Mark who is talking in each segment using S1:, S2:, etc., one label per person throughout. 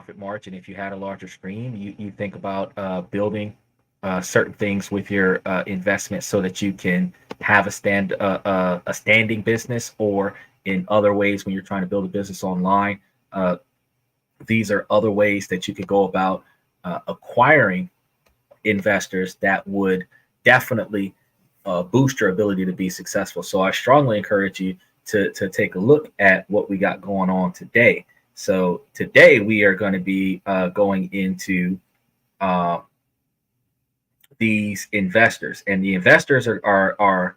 S1: profit margin. If you had a larger stream, you think about building certain things with your investment so that you can have a standing business, or in other ways when you're trying to build a business online. Uh, these are other ways that you could go about acquiring investors that would definitely boost your ability to be successful. So I strongly encourage you to take a look at what we got going on today. So today we are going to be going into uh, these investors, and the investors are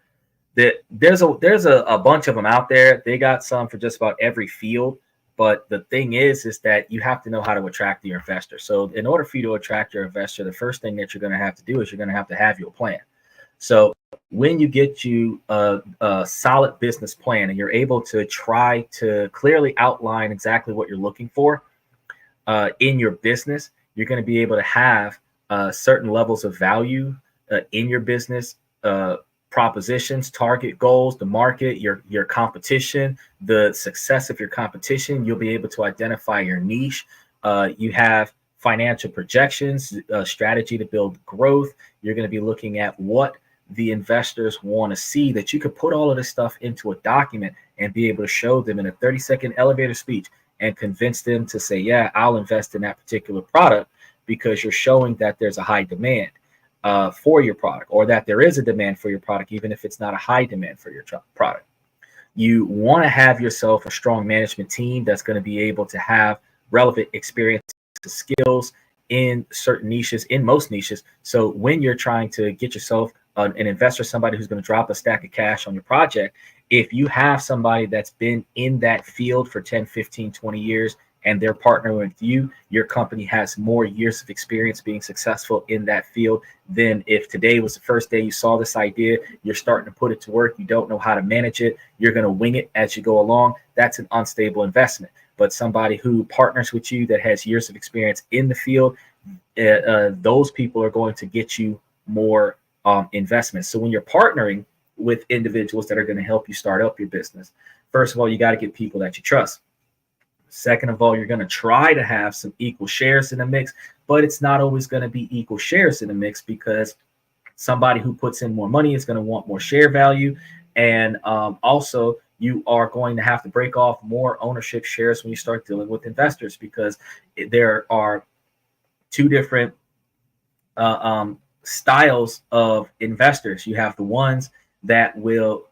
S1: that there's a bunch of them out there. They got some for just about every field. But the thing is that you have to know how to attract your investor. So in order for you to attract your investor, the first thing that you're going to have to do is you're going to have your plan. So when you get you a solid business plan and you're able to try to clearly outline exactly what you're looking for in your business, you're going to be able to have certain levels of value in your business, propositions, target goals, the market, your competition, the success of your competition. You'll be able to identify your niche. You have financial projections, strategy to build growth. You're going to be looking at what the investors want to see, that you could put all of this stuff into a document and be able to show them in a 30-second elevator speech and convince them to say, yeah, I'll invest in that particular product, because you're showing that there's a high demand for your product, or that there is a demand for your product, even if it's not a high demand for your product. You want to have yourself a strong management team that's going to be able to have relevant experience, skills in certain niches, in most niches. So when you're trying to get yourself an investor, somebody who's going to drop a stack of cash on your project, if you have somebody that's been in that field for 10, 15, 20 years, and they're partnering with you, your company has more years of experience being successful in that field than if today was the first day you saw this idea, you're starting to put it to work, you don't know how to manage it, you're going to wing it as you go along. That's an unstable investment. But somebody who partners with you that has years of experience in the field, those people are going to get you more investments. So when you're partnering with individuals that are going to help you start up your business, first of all, you got to get people that you trust. Second of all, you're going to try to have some equal shares in the mix, but it's not always going to be equal shares in the mix, because somebody who puts in more money is going to want more share value. And also, you are going to have to break off more ownership shares when you start dealing with investors, because there are two different styles of investors. You have the ones that will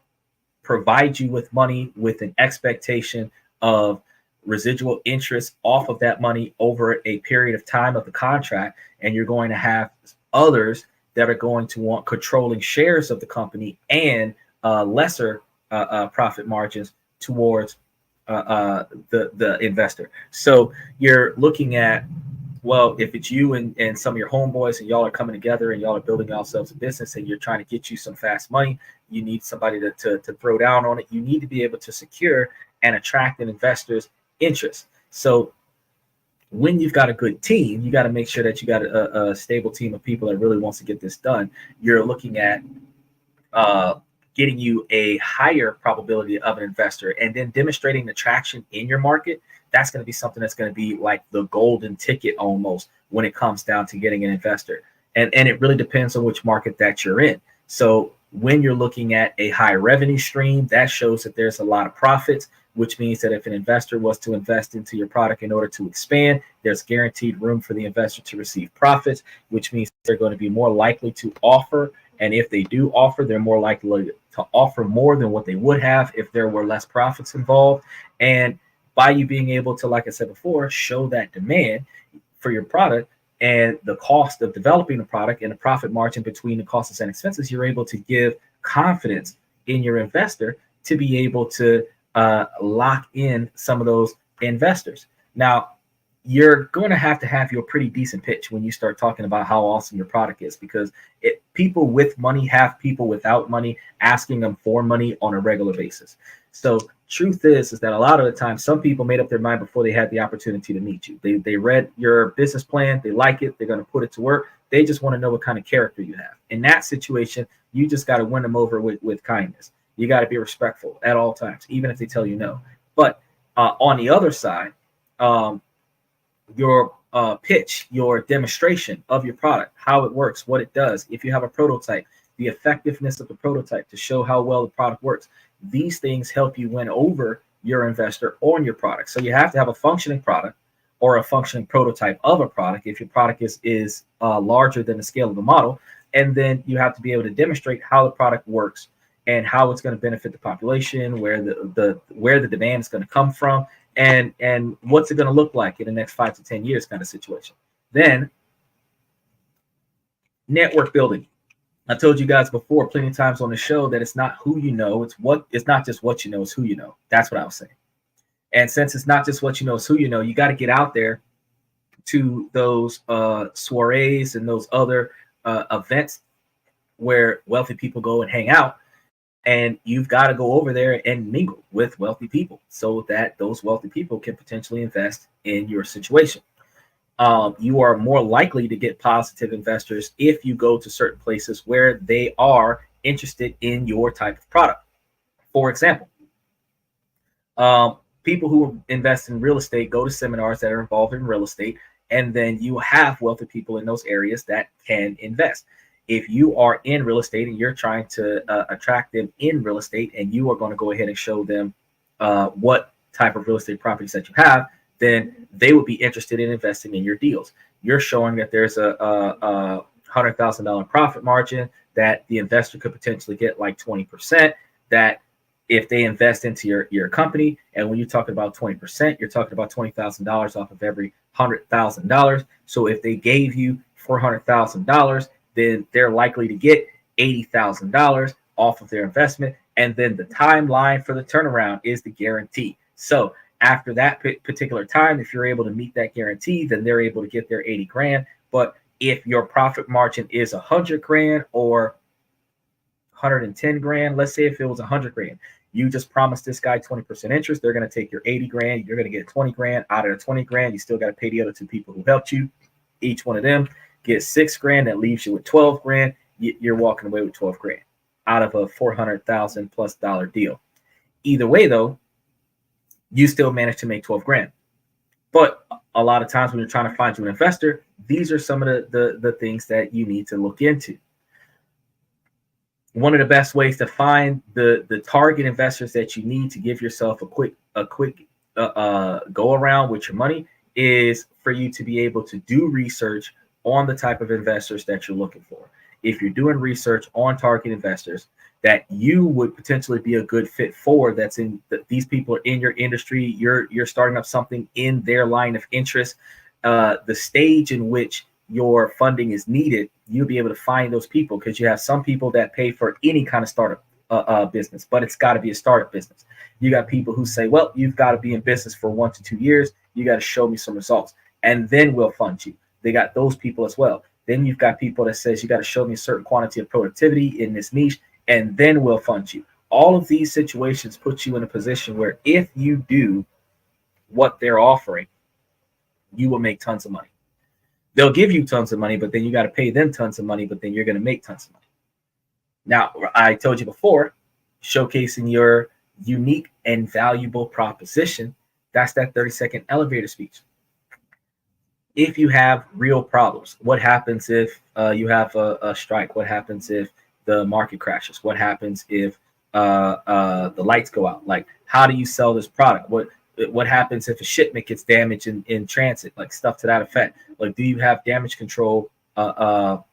S1: provide you with money with an expectation of residual interest off of that money over a period of time of the contract, and you're going to have others that are going to want controlling shares of the company and lesser profit margins towards the investor. So you're looking at, well, if it's you and some of your homeboys and y'all are coming together and y'all are building yourselves a business and you're trying to get you some fast money, you need somebody to throw down on it. You need to be able to secure and attract an investor's interest. So when you've got a good team, you got to make sure that you got a stable team of people that really wants to get this done. You're looking at getting you a higher probability of an investor, and then demonstrating the traction in your market. That's going to be something that's going to be like the golden ticket almost when it comes down to getting an investor. And it really depends on which market that you're in. So when you're looking at a high revenue stream, that shows that there's a lot of profits, which means that if an investor was to invest into your product in order to expand, there's guaranteed room for the investor to receive profits, which means they're going to be more likely to offer. And if they do offer, they're more likely to offer more than what they would have if there were less profits involved. And by you being able to, like I said before, show that demand for your product and the cost of developing the product and the profit margin between the costs and expenses, you're able to give confidence in your investor to be able to lock in some of those investors. Now, you're going to have your pretty decent pitch when you start talking about how awesome your product is, because people with money have people without money asking them for money on a regular basis. So truth is that a lot of the time, some people made up their mind before they had the opportunity to meet you. They read your business plan, they like it, they're going to put it to work. They just want to know what kind of character you have. In that situation, you just got to win them over with kindness. You got to be respectful at all times, even if they tell you no. But on the other side, your pitch, your demonstration of your product, how it works, what it does. If you have a prototype, the effectiveness of the prototype to show how well the product works. These things help you win over your investor on your product. So you have to have a functioning product or a functioning prototype of a product if your product is larger than the scale of the model. And then you have to be able to demonstrate how the product works and how it's going to benefit the population, where the demand is going to come from, and what's it going to look like in the next 5 to 10 years kind of situation. Then network building. I told you guys before plenty of times on the show that it's not who you know, it's not just what you know, it's who you know. That's what I was saying. And since it's not just what you know, it's who you know, you got to get out there to those soirees and those other events where wealthy people go and hang out. And you've got to go over there and mingle with wealthy people so that those wealthy people can potentially invest in your situation. You are more likely to get positive investors if you go to certain places where they are interested in your type of product. For example, people who invest in real estate go to seminars that are involved in real estate, and then you have wealthy people in those areas that can invest. If you are in real estate and you're trying to attract them in real estate, and you are going to go ahead and show them what type of real estate properties that you have, then they would be interested in investing in your deals. You're showing that there's a $100,000 profit margin, that the investor could potentially get like 20%, that if they invest into your company, and when you're talking about 20%, you're talking about $20,000 off of every $100,000. So if they gave you $400,000, then they're likely to get $80,000 off of their investment. And then the timeline for the turnaround is the guarantee. So after that particular time, if you're able to meet that guarantee, then they're able to get their 80 grand. But if your profit margin is 100 grand or 110 grand, let's say if it was 100 grand, you just promised this guy 20% interest, they're going to take your 80 grand, you're going to get 20 grand. Out of the 20 grand, you still got to pay the other two people who helped you. Each one of them get 6 grand. That leaves you with 12 grand. You're walking away with 12 grand out of a $400,000+ deal. Either way, though, you still manage to make 12 grand. But a lot of times when you're trying to find you an investor, these are some of the things that you need to look into. One of the best ways to find the target investors that you need to give yourself a quick go around with your money is for you to be able to do research on the type of investors that you're looking for. If you're doing research on target investors that you would potentially be a good fit for, that's in these people are in your industry, you're starting up something in their line of interest, the stage in which your funding is needed, you'll be able to find those people, because you have some people that pay for any kind of startup business, but it's got to be a startup business. You got people who say, well, you've got to be in business for 1 to 2 years. You got to show me some results, and then we'll fund you. They got those people as well. Then you've got people that says you got to show me a certain quantity of productivity in this niche, and then we'll fund you. All of these situations put you in a position where if you do what they're offering, you will make tons of money. They'll give you tons of money, but then you got to pay them tons of money, but then you're going to make tons of money. Now, I told you before, showcasing your unique and valuable proposition, that's that 30-second elevator speech. If you have real problems, what happens if you have a strike? What happens if the market crashes? What happens if the lights go out? Like, how do you sell this product? What happens if a shipment gets damaged in transit? Like, stuff to that effect. Like, do you have damage control backup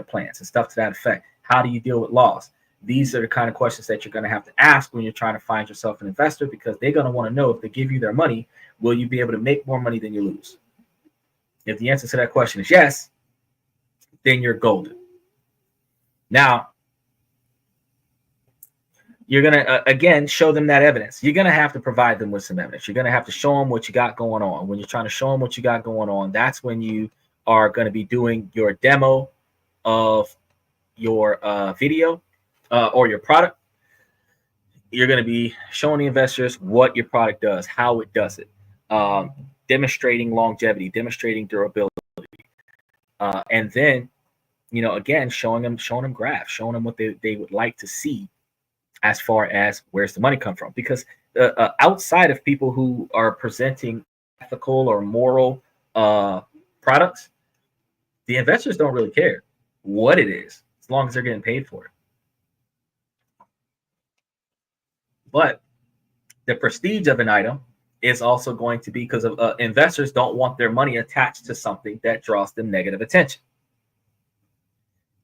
S1: plans and stuff to that effect? How do you deal with loss? These are the kind of questions that you're going to have to ask when you're trying to find yourself an investor, because they're going to want to know, if they give you their money, will you be able to make more money than you lose? If the answer to that question is yes, then you're golden. Now, you're going to, again, show them that evidence. You're going to have to provide them with some evidence. You're going to have to show them what you got going on. When you're trying to show them what you got going on, that's when you are going to be doing your demo of your video or your product. You're going to be showing the investors what your product does, how it does it, demonstrating longevity, demonstrating durability, and then, again, showing them graphs, showing them what they would like to see as far as where's the money come from. Because outside of people who are presenting ethical or moral products, the investors don't really care what it is as long as they're getting paid for it. But the prestige of an item is also going to be because of investors don't want their money attached to something that draws them negative attention.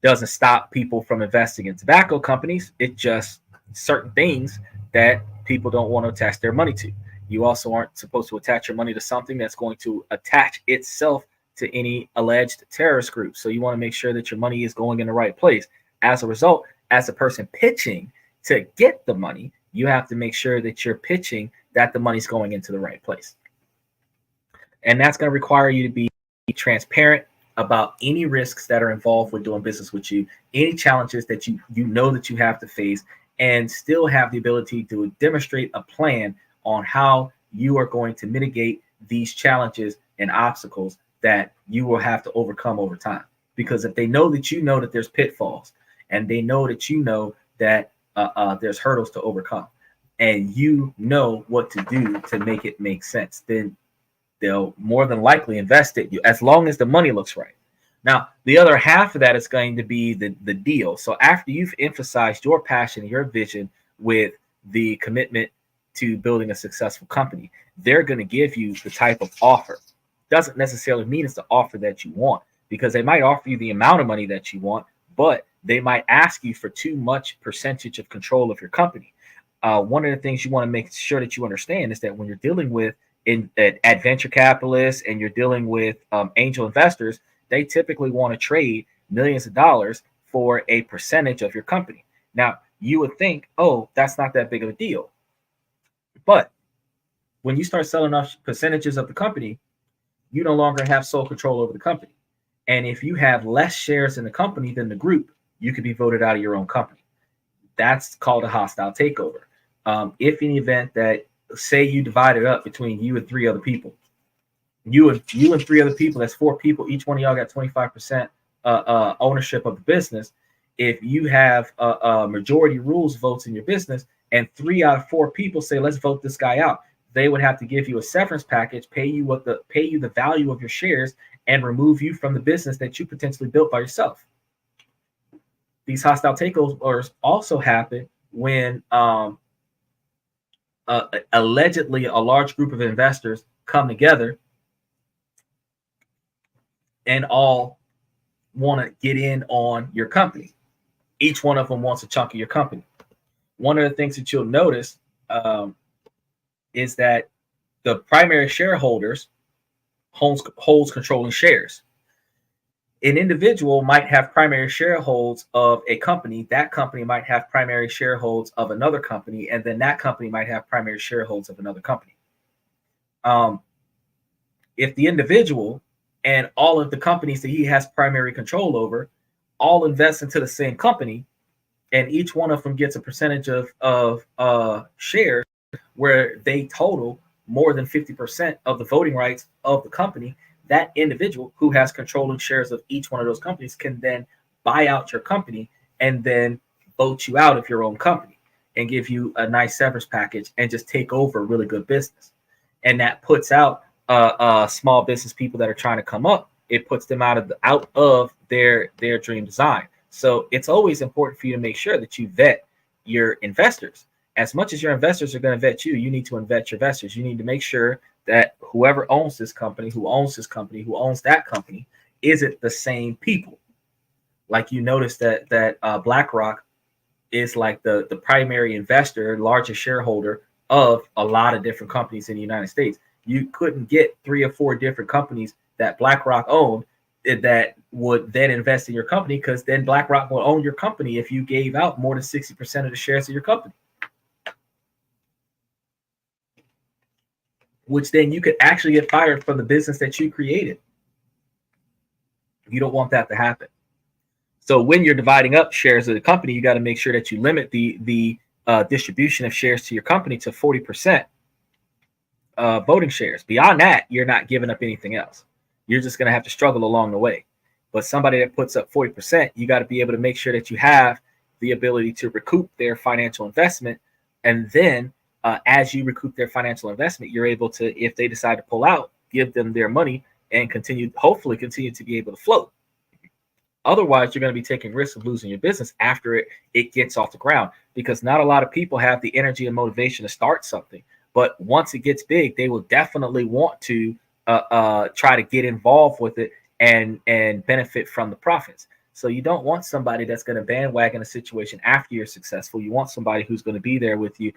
S1: Doesn't stop people from investing in tobacco companies. It just certain things that people don't want to attach their money to. You also aren't supposed to attach your money to something that's going to attach itself to any alleged terrorist group. So you want to make sure that your money is going in the right place. As a result, as a person pitching to get the money, you have to make sure that you're pitching that the money's going into the right place. And that's going to require you to be transparent about any risks that are involved with doing business with you, any challenges that you know that you have to face, and still have the ability to demonstrate a plan on how you are going to mitigate these challenges and obstacles that you will have to overcome over time. Because if they know that there's pitfalls, and they know that there's hurdles to overcome, and you know what to do to make it make sense, then they'll more than likely invest it as long as the money looks right. Now, the other half of that is going to be the deal. So after you've emphasized your passion, your vision with the commitment to building a successful company, they're going to give you the type of offer. Doesn't necessarily mean it's the offer that you want, because they might offer you the amount of money that you want, but they might ask you for too much percentage of control of your company. One of the things you want to make sure that you understand is that when you're dealing with venture capitalists and you're dealing with angel investors, they typically want to trade millions of dollars for a percentage of your company. Now, you would think, oh, that's not that big of a deal. But when you start selling off percentages of the company, you no longer have sole control over the company. And if you have less shares in the company than the group, you could be voted out of your own company. That's called a hostile takeover. If in the event that, say, you divide it up between you and three other people, you and three other people, that's four people, each one of y'all got 25% ownership of the business. If you have majority rules votes in your business, and 3 out of 4 people say, let's vote this guy out, they would have to give you a severance package, pay you the value of your shares, and remove you from the business that you potentially built by yourself. These hostile takeovers also happen when allegedly a large group of investors come together and all want to get in on your company. Each one of them wants a chunk of your company. One of the things that you'll notice is that the primary shareholders holds controlling shares. An individual might have primary shareholds of a company. That company might have primary shareholds of another company, and then that company might have primary shareholds of another company. If the individual and all of the companies that he has primary control over all invest into the same company, and each one of them gets a percentage of shares where they total more than 50% of the voting rights of the company, that individual who has controlling shares of each one of those companies can then buy out your company and then vote you out of your own company and give you a nice severance package and just take over really good business. And that puts out small business people that are trying to come up. It puts them out of their dream design. So it's always important for you to make sure that you vet your investors. As much as your investors are going to vet you, you need to vet your investors. You need to make sure that whoever owns this company, who owns this company, who owns that company, isn't the same people. Like you notice that BlackRock is like the primary investor, largest shareholder of a lot of different companies in the United States. You couldn't get 3 or 4 different companies that BlackRock owned that would then invest in your company, because then BlackRock will own your company if you gave out more than 60% of the shares of your company, which then you could actually get fired from the business that you created. You don't want that to happen. So when you're dividing up shares of the company, you got to make sure that you limit the distribution of shares to your company to 40% voting shares. Beyond that, you're not giving up anything else. You're just going to have to struggle along the way. But somebody that puts up 40%, you got to be able to make sure that you have the ability to recoup their financial investment, and then as you recoup their financial investment, you're able to, if they decide to pull out, give them their money and hopefully continue to be able to float. Otherwise, you're going to be taking risks of losing your business after it gets off the ground, because not a lot of people have the energy and motivation to start something. But once it gets big, they will definitely want to try to get involved with it and benefit from the profits. So you don't want somebody that's going to bandwagon a situation after you're successful. You want somebody who's going to be there with you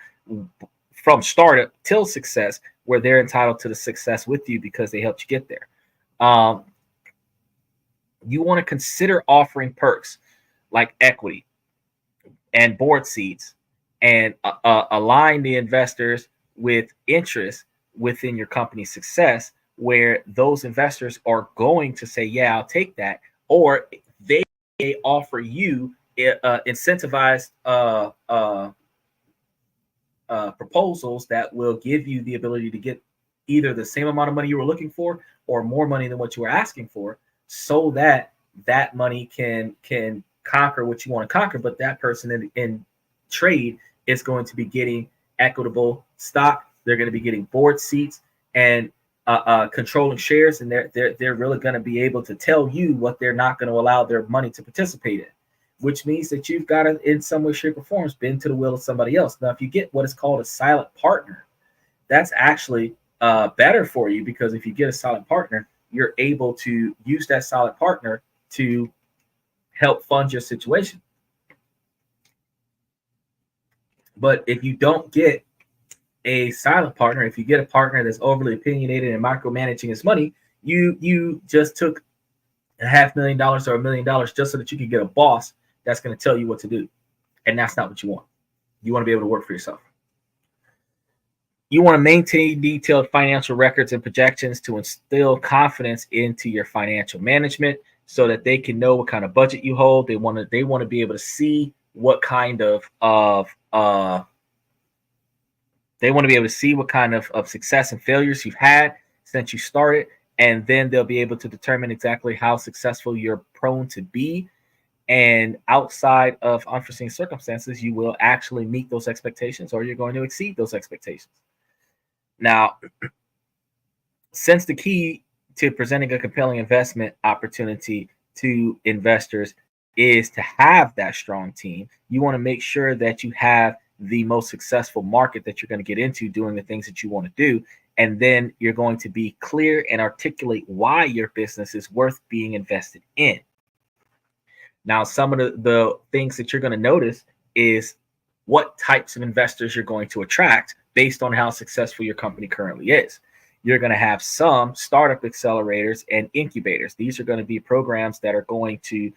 S1: from startup till success, where they're entitled to the success with you because they helped you get there. You want to consider offering perks like equity and board seats, and align the investors with interest within your company's success, where those investors are going to say, yeah, I'll take that, or they offer you incentivized proposals that will give you the ability to get either the same amount of money you were looking for or more money than what you were asking for, so that that money can conquer what you want to conquer. But that person in trade is going to be getting equitable stock. They're going to be getting board seats and controlling shares, and they're really going to be able to tell you what they're not going to allow their money to participate in, which means that you've got to, in some way, shape, or form, bend to the will of somebody else. Now, if you get what is called a silent partner, that's actually better for you, because if you get a silent partner, you're able to use that silent partner to help fund your situation. But if you don't get a silent partner, if you get a partner that's overly opinionated and micromanaging his money, you just took $500,000 or $1 million just so that you can get a boss that's going to tell you what to do. And that's not what you want. You want to be able to work for yourself. You want to maintain detailed financial records and projections to instill confidence into your financial management, so that they can know what kind of budget you hold. They want to be able to see what kind of success and failures you've had since you started, and then they'll be able to determine exactly how successful you're prone to be. And outside of unforeseen circumstances, you will actually meet those expectations, or you're going to exceed those expectations. Now, since the key to presenting a compelling investment opportunity to investors is to have that strong team, you want to make sure that you have the most successful market that you're going to get into doing the things that you want to do. And then you're going to be clear and articulate why your business is worth being invested in. Now, some of the things that you're going to notice is what types of investors you're going to attract based on how successful your company currently is. You're going to have some startup accelerators and incubators. These are going to be programs that are going to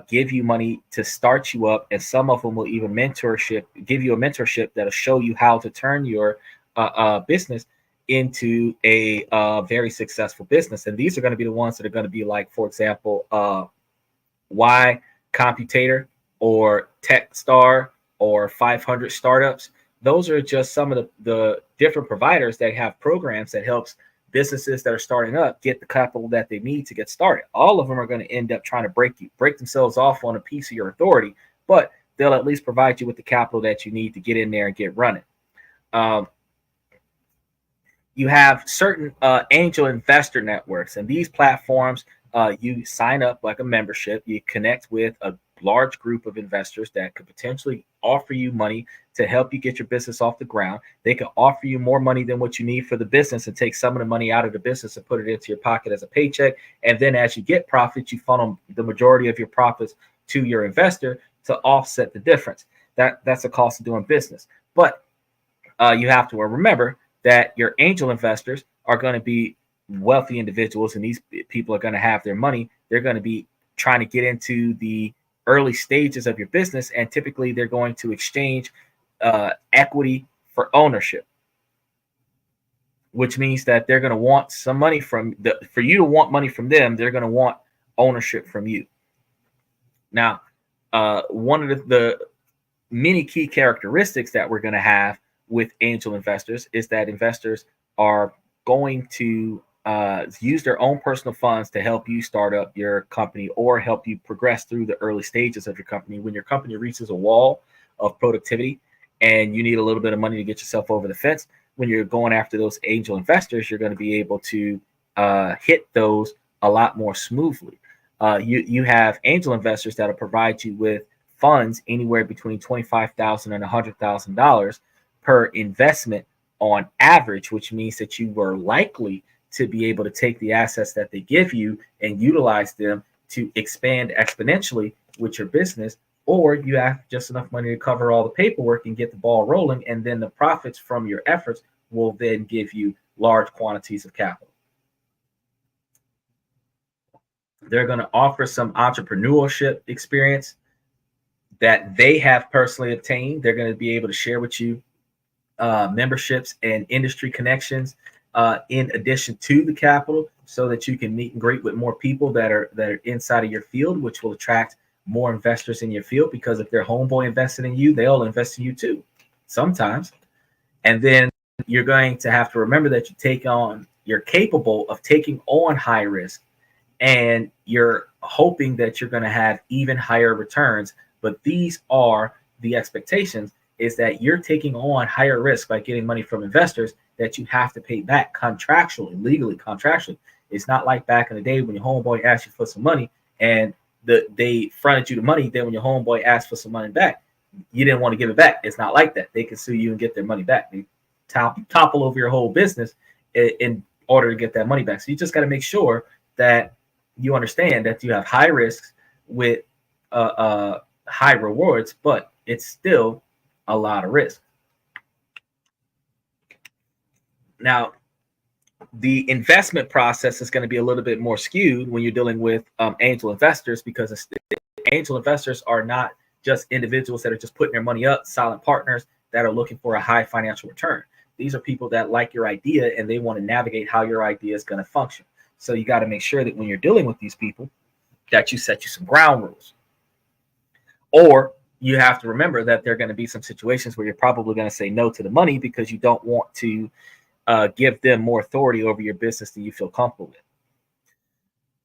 S1: give you money to start you up, and some of them will even give you a mentorship that'll show you how to turn your business into a very successful business. And these are going to be the ones that are going to be like, for example, Y Computator or Techstar or 500 Startups. Those are just some of the different providers that have programs that helps businesses that are starting up get the capital that they need to get started. All of them are going to end up trying to break themselves off on a piece of your authority, but they'll at least provide you with the capital that you need to get in there and get running. You have certain angel investor networks, and these platforms, you sign up like a membership. You connect with a large group of investors that could potentially offer you money to help you get your business off the ground. They can offer you more money than what you need for the business and take some of the money out of the business and put it into your pocket as a paycheck. And then as you get profits, you funnel the majority of your profits to your investor to offset the difference. That's the cost of doing business. But you have to remember that your angel investors are going to be wealthy individuals, and these people are going to have their money. They're going to be trying to get into the early stages of your business, and typically they're going to exchange equity for ownership, which means that they're going to want some money for you to want money from them. They're going to want ownership from you. Now, one of the many key characteristics that we're going to have with angel investors is that investors are going to use their own personal funds to help you start up your company or help you progress through the early stages of your company. When your company reaches a wall of productivity and you need a little bit of money to get yourself over the fence, when you're going after those angel investors, you're going to be able to hit those a lot more smoothly. You have angel investors that'll provide you with funds anywhere between $25,000 and $100,000 per investment on average, which means that you were likely to be able to take the assets that they give you and utilize them to expand exponentially with your business, or you have just enough money to cover all the paperwork and get the ball rolling, and then the profits from your efforts will then give you large quantities of capital. They're going to offer some entrepreneurship experience that they have personally obtained. They're going to be able to share with you memberships and industry connections in addition to the capital, so that you can meet and greet with more people that are inside of your field, which will attract more investors in your field, because if their homeboy invested in you, they'll invest in you too sometimes. And then you're going to have to remember that you're capable of taking on high risk, and you're hoping that you're going to have even higher returns. But these are the expectations, is that you're taking on higher risk by getting money from investors that you have to pay back contractually, legally, contractually. It's not like back in the day when your homeboy asked you for some money and they fronted you the money. Then when your homeboy asked for some money back, you didn't want to give it back. It's not like that. They can sue you and get their money back. They topple over your whole business in order to get that money back. So you just got to make sure that you understand that you have high risks with high rewards, but it's still a lot of risk. Now, the investment process is going to be a little bit more skewed when you're dealing with angel investors, because angel investors are not just individuals that are just putting their money up, silent partners that are looking for a high financial return. These are people that like your idea and they want to navigate how your idea is going to function. So you got to make sure that when you're dealing with these people, that you set you some ground rules. Or you have to remember that there are going to be some situations where you're probably going to say no to the money because you don't want to give them more authority over your business than you feel comfortable with.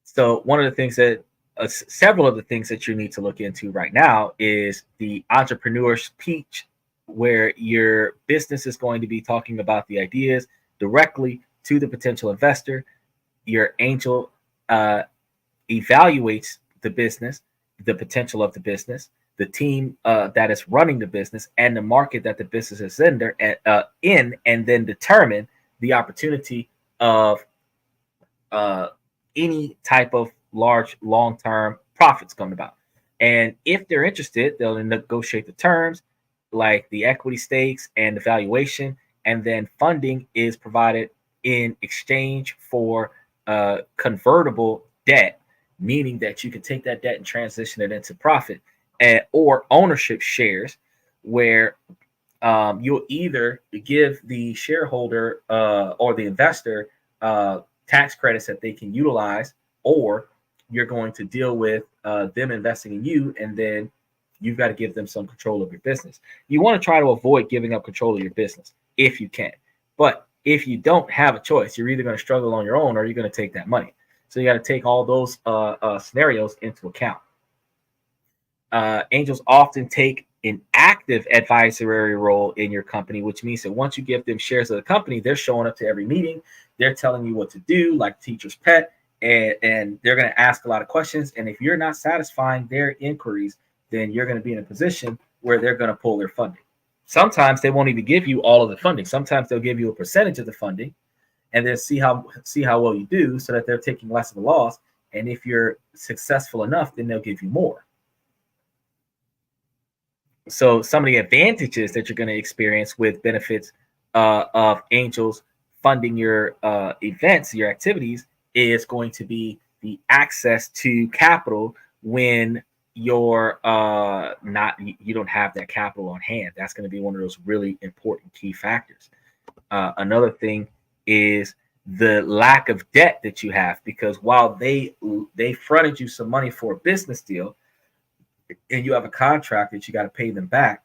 S1: So one of the things that several of the things that you need to look into right now is the entrepreneur's pitch, where your business is going to be talking about the ideas directly to the potential investor. Your angel evaluates the business, the potential of the business, the team that is running the business, and the market that the business is in, and then determine the opportunity of any type of large long-term profits coming about. And if they're interested, they'll negotiate the terms, like the equity stakes and the valuation, and then funding is provided in exchange for convertible debt, meaning that you can take that debt and transition it into profit, or ownership shares, where you'll either give the shareholder or the investor tax credits that they can utilize, or you're going to deal with them investing in you, and then you've got to give them some control of your business. You want to try to avoid giving up control of your business if you can. But if you don't have a choice, you're either going to struggle on your own or you're going to take that money. So you got to take all those scenarios into account. Angels often take an active advisory role in your company, which means that once you give them shares of the company, they're showing up to every meeting. They're telling you what to do, like teacher's pet, and they're going to ask a lot of questions. And if you're not satisfying their inquiries, then you're going to be in a position where they're going to pull their funding. Sometimes they won't even give you all of the funding. Sometimes they'll give you a percentage of the funding, and then see how well you do, so that they're taking less of a loss. And if you're successful enough, then they'll give you more. So some of the advantages that you're going to experience with benefits of angels funding your events, your activities, is going to be the access to capital when you don't have that capital on hand. That's going to be one of those really important key factors. Another thing is the lack of debt that you have, because while they fronted you some money for a business deal, and you have a contract that you got to pay them back,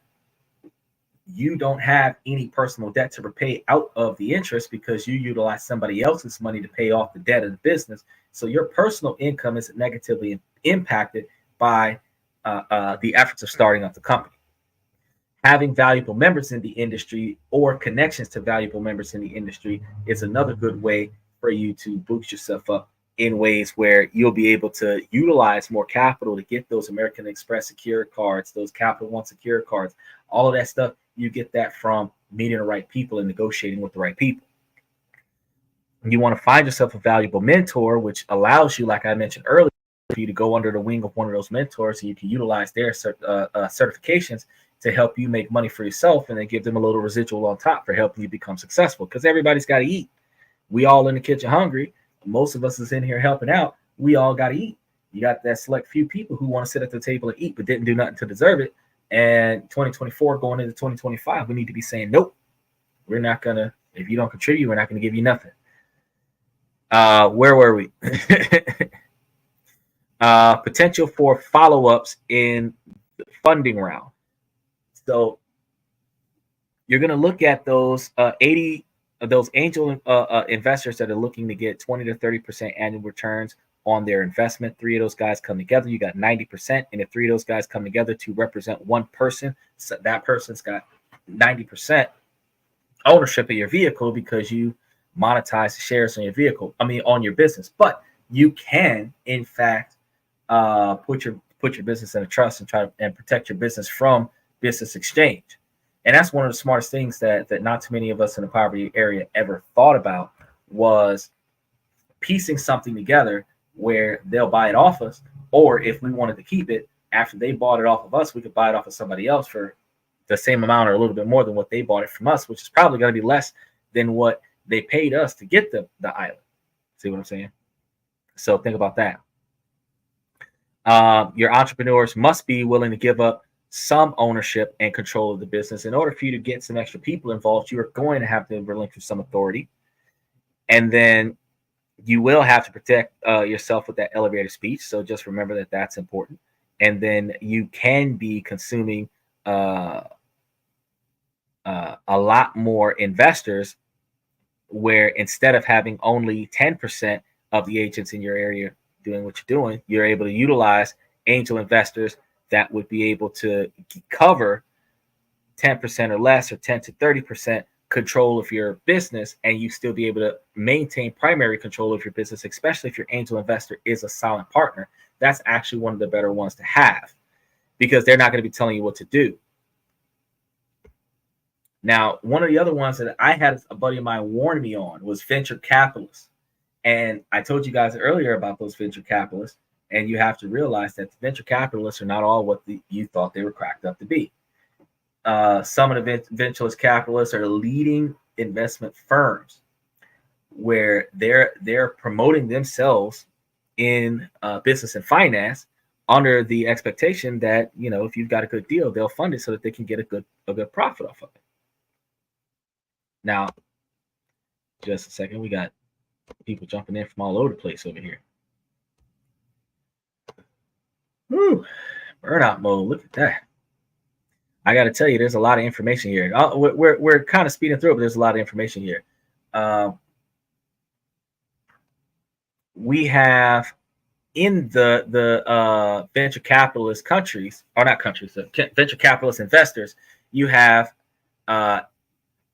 S1: you don't have any personal debt to repay out of the interest, because you utilize somebody else's money to pay off the debt of the business. So your personal income is negatively impacted by the efforts of starting up the company. Having valuable members in the industry or connections to valuable members in the industry is another good way for you to boost yourself up in ways where you'll be able to utilize more capital to get those American Express secure cards, those Capital One secure cards, all of that stuff. You get that from meeting the right people and negotiating with the right people. You want to find yourself a valuable mentor, which allows you, like I mentioned earlier, for you to go under the wing of one of those mentors so you can utilize their certifications to help you make money for yourself, and then give them a little residual on top for helping you become successful. Because everybody's got to eat. We all in the kitchen hungry. Most of us is in here helping out. We all got to eat. You got that select few people who want to sit at the table and eat, but didn't do nothing to deserve it. And 2024 going into 2025, we need to be saying, nope, we're not going to, if you don't contribute, we're not going to give you nothing. Where were we? Potential for follow-ups in the funding round. So you're going to look at those 80 of those angel investors that are looking to get 20 to 30% annual returns on their investment. 3 of those guys come together, you got 90%. And if 3 of those guys come together to represent one person, so that person's got 90% ownership of your vehicle because you monetize the shares on your vehicle. I mean, on your business. But you can, in fact, put your business in a trust and try and protect your business from business exchange. And that's one of the smartest things that not too many of us in the poverty area ever thought about, was piecing something together where they'll buy it off us, or if we wanted to keep it after they bought it off of us, we could buy it off of somebody else for the same amount or a little bit more than what they bought it from us, which is probably going to be less than what they paid us to get the island. See what I'm saying? So think about that. Your entrepreneurs must be willing to give up some ownership and control of the business. In order for you to get some extra people involved, you are going to have to relinquish some authority. And then you will have to protect yourself with that elevator speech. So just remember that that's important. And then you can be consuming a lot more investors, where instead of having only 10% of the agents in your area doing what you're doing, you're able to utilize angel investors that would be able to cover 10% or less, or 10 to 30% control of your business, and you still be able to maintain primary control of your business, especially if your angel investor is a silent partner. That's actually one of the better ones to have, because they're not going to be telling you what to do. Now, one of the other ones that I had a buddy of mine warn me on was venture capitalists. And I told you guys earlier about those venture capitalists, and you have to realize that the venture capitalists are not all what you thought they were cracked up to be. Some of the venture capitalists are leading investment firms, where they're promoting themselves in business and finance under the expectation that, you know, if you've got a good deal, they'll fund it so that they can get a good profit off of it. Now, just a second, we got people jumping in from all over the place over here. Woo, burnout mode. Look at that. I got to tell you, there's a lot of information here. We're kind of speeding through it, but there's a lot of information here. We have in the venture capitalist countries, or not countries, venture capitalist investors, you have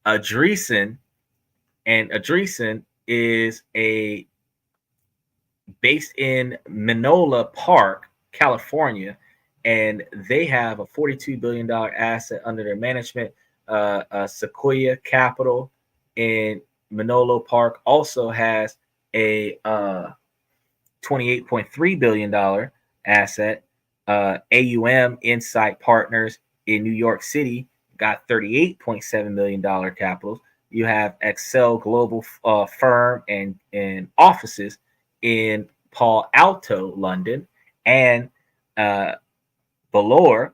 S1: Andreessen, and Andreessen is based in Menlo Park, California, and they have a $42 billion asset under their management. Sequoia Capital in Menlo Park also has a $28.3 billion asset. AUM Insight Partners in New York City got $38.7 million capital. You have Excel Global firm and offices in Palo Alto, London, and Valor.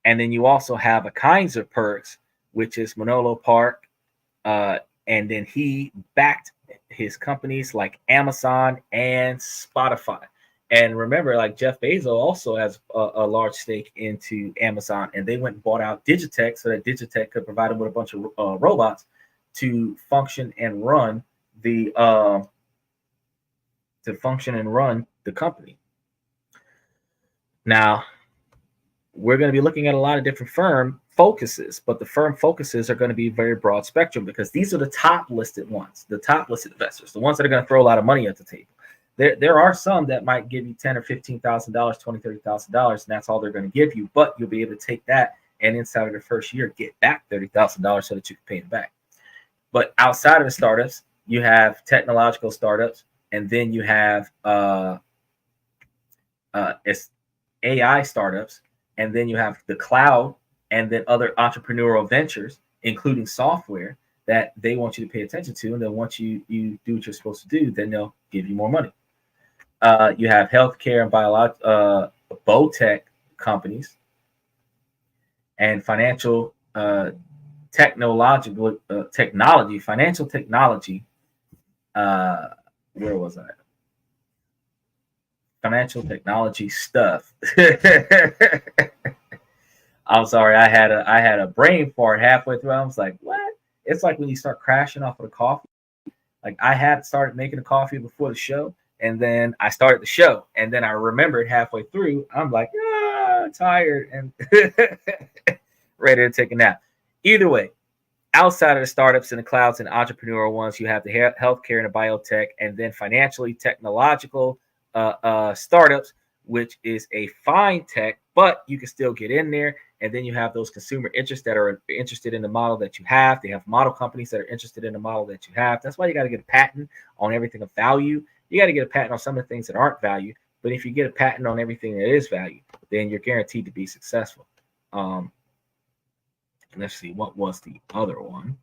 S1: And then you also have a Kaiser Perks, which is Menlo Park. And then he backed his companies like Amazon and Spotify. And remember, like Jeff Bezos also has a large stake into Amazon, and they went and bought out Digitech so that Digitech could provide them with a bunch of robots to function and run the company. Now, we're going to be looking at a lot of different firm focuses, but the firm focuses are going to be very broad spectrum because these are the top listed ones, the top listed investors, the ones that are going to throw a lot of money at the table. There are some that might give you $10,000 or $15,000, $20,000, $30,000, and that's all they're going to give you. But you'll be able to take that and inside of the first year get back $30,000 so that you can pay it back. But outside of the startups, you have technological startups, and then you have it's AI startups, and then you have the cloud, and then other entrepreneurial ventures, including software that they want you to pay attention to. And then once you do what you're supposed to do, then they'll give you more money. You have healthcare and biotech companies, and financial financial technology. Where was I? Financial technology stuff. I'm sorry, I had a brain fart halfway through. I was like, what? It's like when you start crashing off of the coffee. Like I had started making the coffee before the show, and then I started the show, and then I remembered halfway through. I'm like, tired and ready to take a nap. Either way, outside of the startups and the clouds and entrepreneurial ones, you have the healthcare and the biotech, and then financially technological startups, which is a fine tech, but you can still get in there. And then you have those consumer interests that are interested in the model that you have. They have model companies that are interested in the model that you have. That's why you got to get a patent on everything of value. You got to get a patent on some of the things that aren't value. But if you get a patent on everything that is value, then you're guaranteed to be successful. Let's see, what was the other one?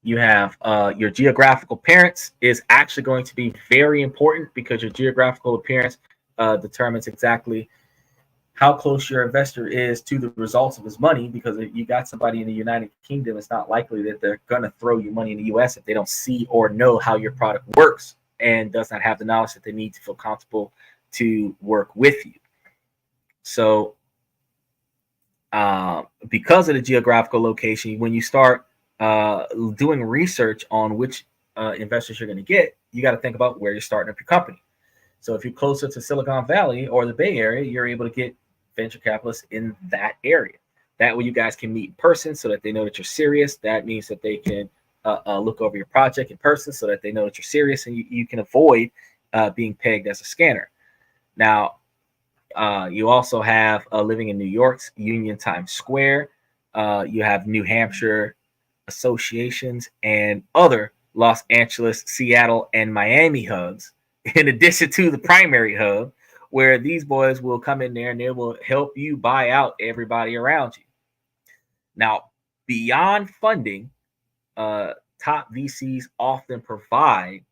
S1: You have your geographical appearance is actually going to be very important because your geographical appearance determines exactly how close your investor is to the results of his money. Because if you got somebody in the United Kingdom, it's not likely that they're going to throw you money in the US if they don't see or know how your product works and does not have the knowledge that they need to feel comfortable to work with you. So because of the geographical location, when you start doing research on which investors you're going to get, you got to think about where you're starting up your company. So if you're closer to Silicon Valley or the Bay Area, you're able to get venture capitalists in that area. That way you guys can meet in person so that they know that you're serious. That means that they can look over your project in person so that they know that you're serious, and you can avoid being pegged as a scanner. Now, you also have living in New York's Union Times Square. You have New Hampshire associations and other Los Angeles, Seattle, and Miami hubs, in addition to the primary hub, where these boys will come in there and they will help you buy out everybody around you. Now, beyond funding, top VCs often provide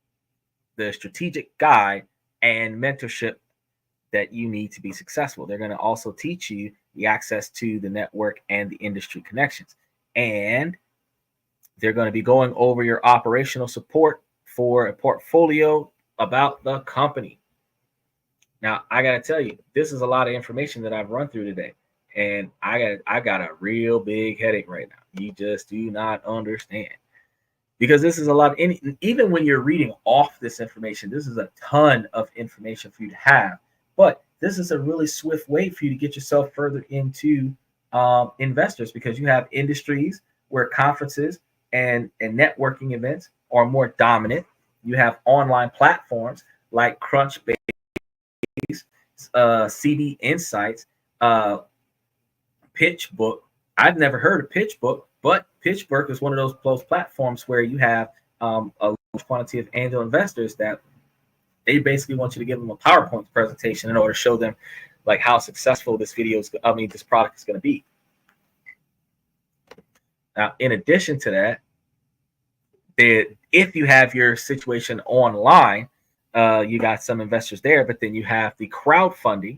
S1: the strategic guide and mentorship that you need to be successful. They're going to also teach you the access to the network and the industry connections. And they're going to be going over your operational support for a portfolio about the company. Now, I got to tell you, this is a lot of information that I've run through today. And I got a real big headache right now. You just do not understand. Because this is a lot of, even when you're reading off this information, this is a ton of information for you to have. But this is a really swift way for you to get yourself further into investors, because you have industries where conferences and networking events are more dominant. You have online platforms like Crunchbase, CB Insights, PitchBook. I've never heard of PitchBook, but PitchBook is one of those platforms where you have a large quantity of angel investors that they basically want you to give them a PowerPoint presentation in order to show them like how successful this product is going to be. Now, in addition to that, if you have your situation online, you got some investors there, but then you have the crowdfunding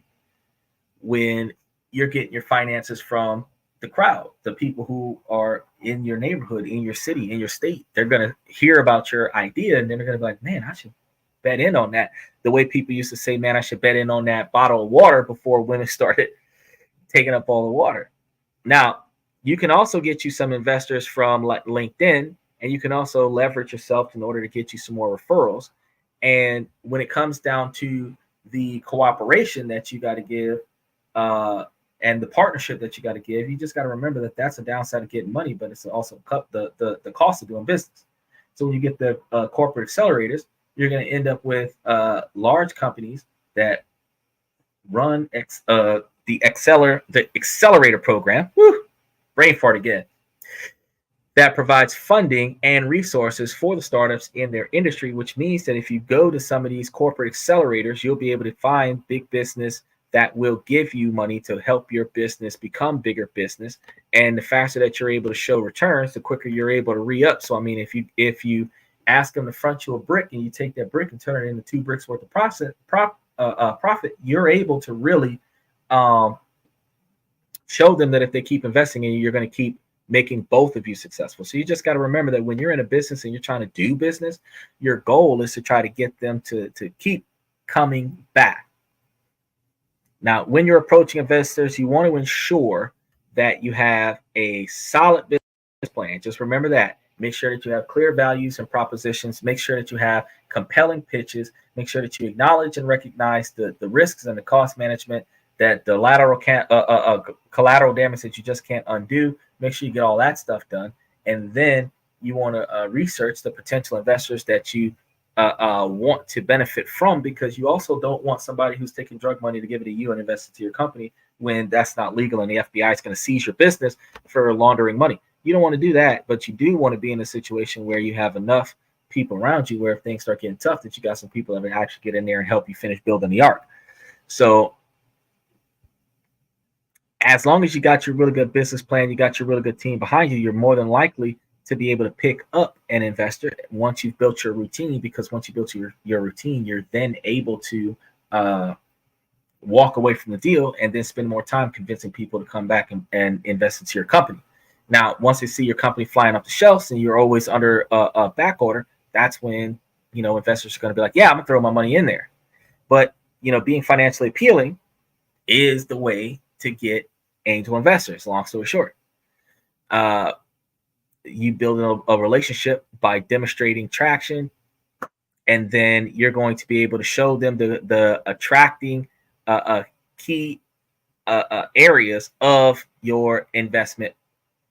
S1: when you're getting your finances from the crowd, the people who are in your neighborhood, in your city, in your state. They're going to hear about your idea, and then they're going to be like, man, I should bet in on that. The way people used to say, man, I should bet in on that bottle of water before women started taking up all the water. Now, you can also get you some investors from like LinkedIn, and you can also leverage yourself in order to get you some more referrals. And when it comes down to the cooperation that you got to give, and the partnership that you got to give, you just got to remember that that's a downside of getting money, but it's also the cost of doing business. So when you get the corporate accelerators, you're going to end up with large companies that run the accelerator program. Woo, brain fart again. That provides funding and resources for the startups in their industry, which means that if you go to some of these corporate accelerators, you'll be able to find big business that will give you money to help your business become bigger business. And the faster that you're able to show returns, the quicker you're able to re-up. So I mean, if you ask them to front you a brick and you take that brick and turn it into 2 bricks worth of profit, you're able to really show them that if they keep investing in you, you're going to keep making both of you successful. So you just got to remember that when you're in a business and you're trying to do business, your goal is to try to get them to keep coming back. Now, when you're approaching investors, you want to ensure that you have a solid business plan. Just remember that. Make sure that you have clear values and propositions. Make sure that you have compelling pitches. Make sure that you acknowledge and recognize the risks and the cost management, that the collateral damage that you just can't undo. Make sure you get all that stuff done. And then you want to research the potential investors that you want to benefit from, because you also don't want somebody who's taking drug money to give it to you and invest it to your company when that's not legal and the FBI is going to seize your business for laundering money. You don't want to do that, but you do want to be in a situation where you have enough people around you where if things start getting tough, that you got some people that will actually get in there and help you finish building the ark. So as long as you got your really good business plan, you got your really good team behind you, you're more than likely to be able to pick up an investor once you've built your routine, because once you build your routine, you're then able to walk away from the deal and then spend more time convincing people to come back and invest into your company. Now, once they see your company flying up the shelves and you're always under a back order, that's when, investors are going to be like, yeah, I'm going to throw my money in there. But, being financially appealing is the way to get angel investors, long story short. You build a relationship by demonstrating traction, and then you're going to be able to show them the attracting key areas of your investment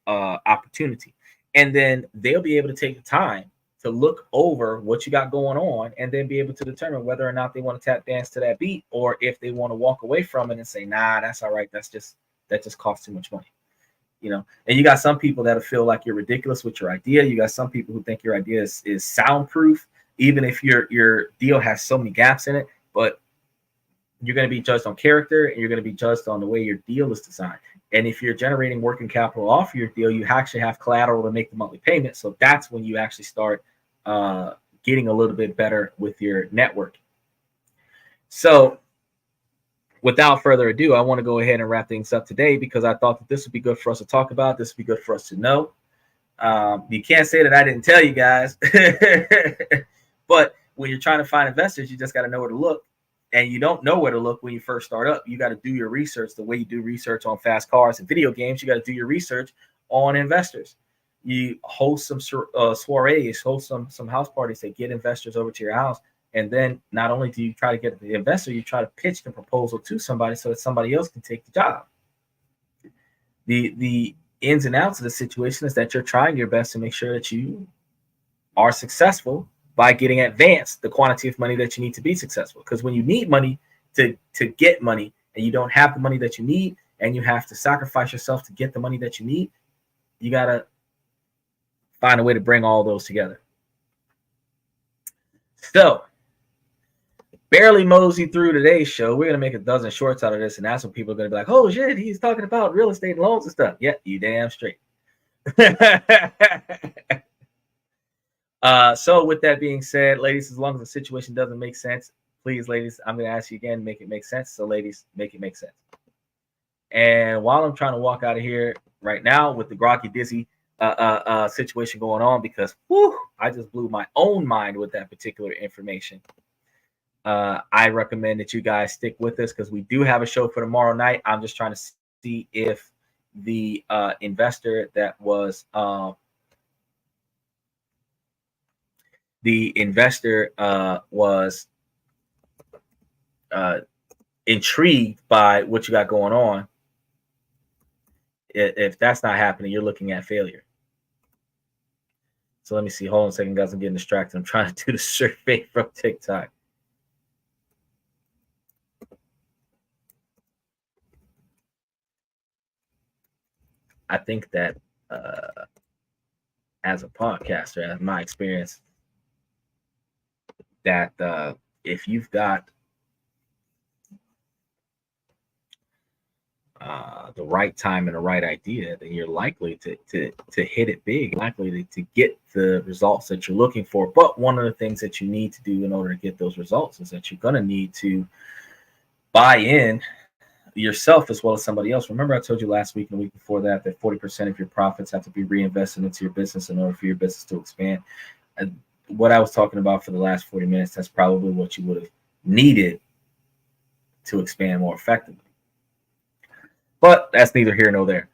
S1: opportunity. And then they'll be able to take the time to look over what you got going on and then be able to determine whether or not they want to tap dance to that beat, or if they want to walk away from it and say, nah, that's all right. That just costs too much money. And you got some people that feel like you're ridiculous with your idea. You got some people who think your idea is soundproof, even if your deal has so many gaps in it. But you're going to be judged on character, and you're going to be judged on the way your deal is designed. And if you're generating working capital off your deal, you actually have collateral to make the monthly payment. So that's when you actually start getting a little bit better with your network. So without further ado, I want to go ahead and wrap things up today, because I thought that this would be good for us to talk about. This would be good for us to know. You can't say that I didn't tell you guys. But when you're trying to find investors, you just got to know where to look. And you don't know where to look when you first start up. You got to do your research the way you do research on fast cars and video games. You got to do your research on investors. You host some soirees, host some house parties that get investors over to your house. And then not only do you try to get the investor, you try to pitch the proposal to somebody so that somebody else can take the job. The ins and outs of the situation is that you're trying your best to make sure that you are successful by getting advanced the quantity of money that you need to be successful. Because when you need money to get money, and you don't have the money that you need, and you have to sacrifice yourself to get the money that you need, you got to find a way to bring all those together. So, barely mosey through today's show. We're going to make a dozen shorts out of this, and that's when people are going to be like, oh shit, he's talking about real estate and loans and stuff. Yeah, you damn straight. So with that being said, ladies, as long as the situation doesn't make sense, please, ladies, I'm going to ask you again, make it make sense. So ladies, make it make sense. And while I'm trying to walk out of here right now with the groggy dizzy situation going on, because I just blew my own mind with that particular information, I recommend that you guys stick with us, because we do have a show for tomorrow night. I'm just trying to see if the investor that was the investor was intrigued by what you got going on, if that's not happening, you're looking at failure. So let me see. Hold on a second, guys. I'm getting distracted. I'm trying to do the survey from TikTok. I think that as a podcaster, as my experience, that if you've got the right time and the right idea, then you're likely to hit it big, likely to get the results that you're looking for. But one of the things that you need to do in order to get those results is that you're going to need to buy in yourself as well as somebody else. Remember, I told you last week and the week before that 40% of your profits have to be reinvested into your business in order for your business to expand. And what I was talking about for the last 40 minutes, that's probably what you would have needed to expand more effectively. But that's neither here nor there.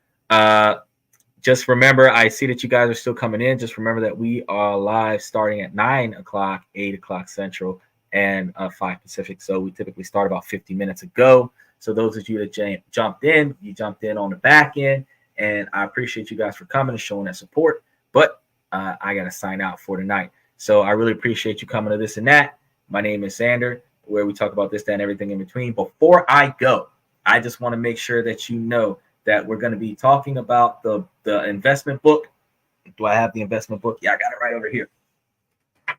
S1: Just remember, I see that you guys are still coming in. Just remember that we are live starting at 9 o'clock, 8 o'clock Central, and 5 Pacific. So we typically start about 50 minutes ago. So those of you that jumped in, you jumped in on the back end. And I appreciate you guys for coming and showing that support. But I got to sign out for tonight. So I really appreciate you coming to This and That. My name is Sander, where we talk about this, that, and everything in between. Before I go, I just want to make sure that you know that we're going to be talking about the investment book. Do I have the investment book? Yeah, I got it right over here. We're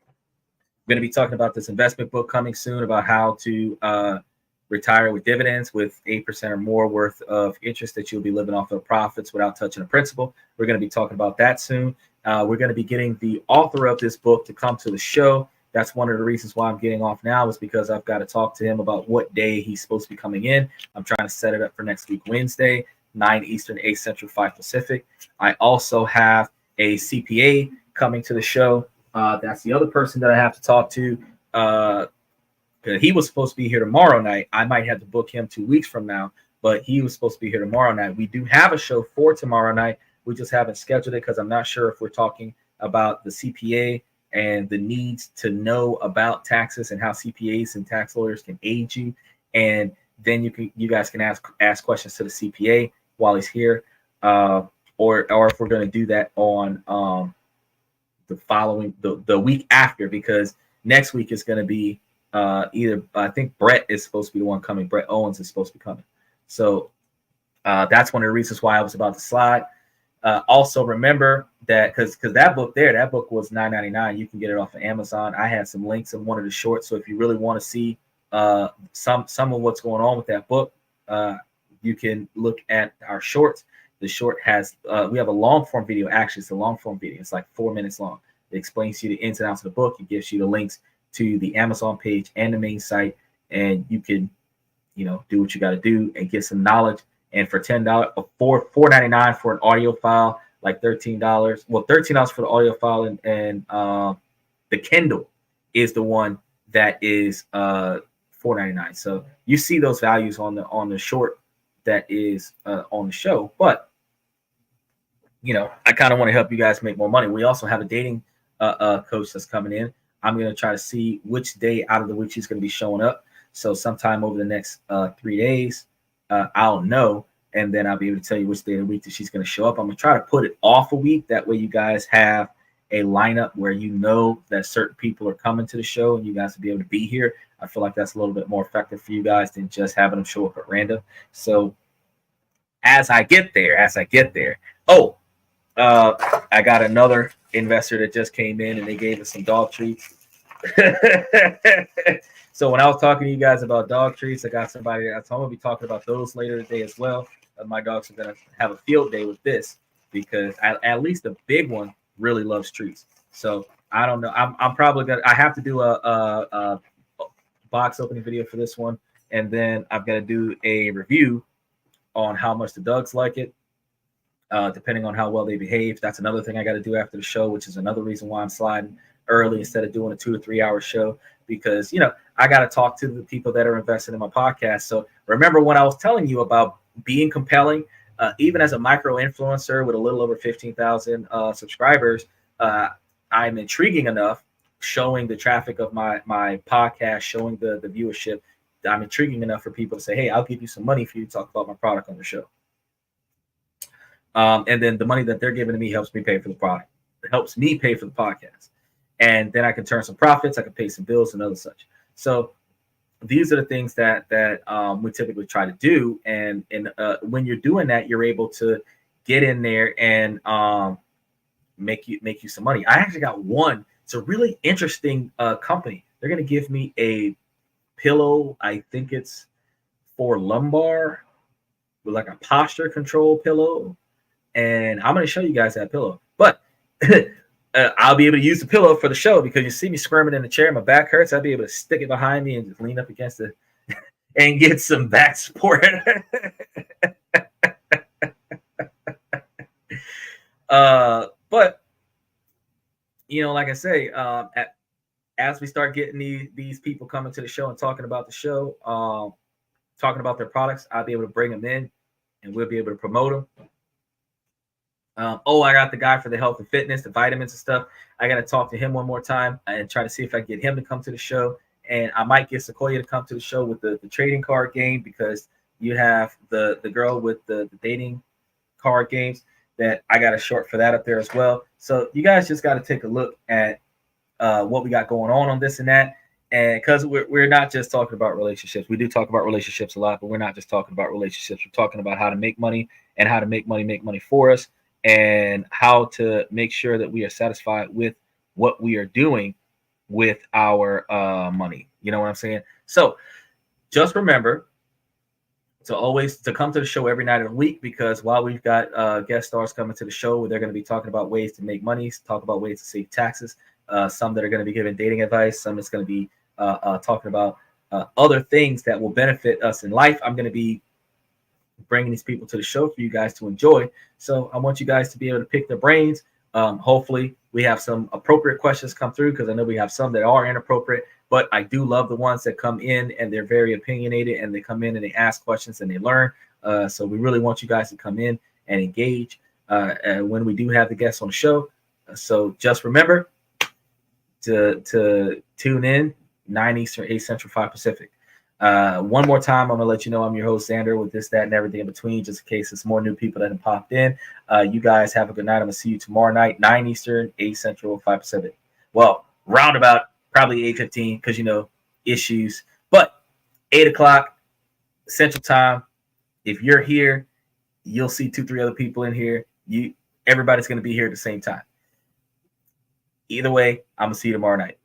S1: going to be talking about this investment book coming soon, about how to retire with dividends with 8% or more worth of interest, that you'll be living off of profits without touching the principal. We're going to be talking about that soon. We're going to be getting the author of this book to come to the show. That's one of the reasons why I'm getting off now, is because I've got to talk to him about what day he's supposed to be coming in. I'm trying to set it up for next week, Wednesday, 9 Eastern, 8 Central, 5 Pacific. I also have a CPA coming to the show. That's the other person that I have to talk to. He was supposed to be here tomorrow night. I might have to book him 2 weeks from now, but he was supposed to be here tomorrow night. We do have a show for tomorrow night. We just haven't scheduled it because I'm not sure if we're talking about the CPA and the needs to know about taxes and how CPAs and tax lawyers can aid you. And then you guys can ask questions to the CPA while he's here, or if we're going to do that on the following the week after, because next week is going to be either, I think Brett is supposed to be the one coming. Brett Owens is supposed to be coming. So that's one of the reasons why I was about to slide. Also remember that because that book was $9.99. You can get it off of Amazon. I had some links in one of the shorts. So if you really want to see some of what's going on with that book, you can look at our shorts. The short has we have a long form video. Actually, it's a long form video. It's like 4 minutes long. It explains to you the ins and outs of the book. It gives you the links to the Amazon page and the main site, and you can, do what you got to do and get some knowledge. And for $10, $4.99 for an audio file, like $13. Well, $13 for the audio file, and the Kindle is the one that is $4.99. So you see those values on the short that is on the show. But I kind of want to help you guys make more money. We also have a dating coach that's coming in. I'm going to try to see which day out of the week she's going to be showing up. So sometime over the next 3 days, I'll know, and then I'll be able to tell you which day of the week that she's going to show up. I'm going to try to put it off a week. That way you guys have a lineup where you know that certain people are coming to the show and you guys will be able to be here. I feel like that's a little bit more effective for you guys than just having them show up at random. So as I get there, I got another investor that just came in and they gave us some dog treats. So when I was talking to you guys about dog treats, I got somebody else. I'm going to be talking about those later today as well. My dogs are going to have a field day with this because at least the big one really loves treats. So I don't know. I'm probably going to, I have to do a box opening video for this one. And then I've got to do a review on how much the dogs like it, depending on how well they behave. That's another thing I got to do after the show, which is another reason why I'm sliding early instead of doing a 2 to 3 hour show, because I got to talk to the people that are invested in my podcast. So remember when I was telling you about being compelling, even as a micro influencer with a little over 15,000 subscribers, I'm intriguing enough showing the traffic of my podcast, showing the viewership, I'm intriguing enough for people to say, hey, I'll give you some money for you to talk about my product on the show. And then the money that they're giving to me helps me pay for the product. It helps me pay for the podcast. And then I can turn some profits. I can pay some bills and other such. So these are the things that we typically try to do. And when you're doing that, you're able to get in there and make you some money. I actually got one. It's a really interesting company. They're going to give me a pillow. I think it's for lumbar, with like a posture control pillow. And I'm going to show you guys that pillow. But I'll be able to use the pillow for the show because you see me squirming in the chair. My back hurts. I'll be able to stick it behind me and just lean up against it and get some back support. But, you know, like I say, as we start getting these people coming to the show and talking about the show, talking about their products, I'll be able to bring them in and we'll be able to promote them. I got the guy for the health and fitness, the vitamins and stuff. I got to talk to him one more time and try to see if I can get him to come to the show. And I might get Sequoia to come to the show with the trading card game, because you have the girl with the dating card games that I got a short for that up there as well. So you guys just got to take a look at what we got going on this and that. And because we're not just talking about relationships. We do talk about relationships a lot, but we're not just talking about relationships. We're talking about how to make money and how to make money for us, and how to make sure that we are satisfied with what we are doing with our money. You know what I'm saying? So just remember to come to the show every night of the week, because while we've got guest stars coming to the show, where they're going to be talking about ways to make money, talk about ways to save taxes, some that are going to be giving dating advice, some that's going to be talking about other things that will benefit us in life. I'm going to be bringing these people to the show for you guys to enjoy. So I want you guys to be able to pick their brains. Hopefully we have some appropriate questions come through, because I know we have some that are inappropriate, but I do love the ones that come in and they're very opinionated and they come in and they ask questions and they learn. So we really want you guys to come in and engage when we do have the guests on the show. So just remember to tune in 9 Eastern, 8 Central, 5 Pacific. One more time, I'm gonna let you know I'm your host Xander with this, that, and everything in between, just in case there's more new people that have popped in. You guys have a good night. I'm gonna see you tomorrow night, 9 Eastern, 8 Central, 5 Pacific. Well, roundabout probably 8:15, because you know issues, but 8 o'clock Central Time. If you're here, you'll see 2-3 other people in here. Everybody's gonna be here at the same time. Either way, I'm gonna see you tomorrow night.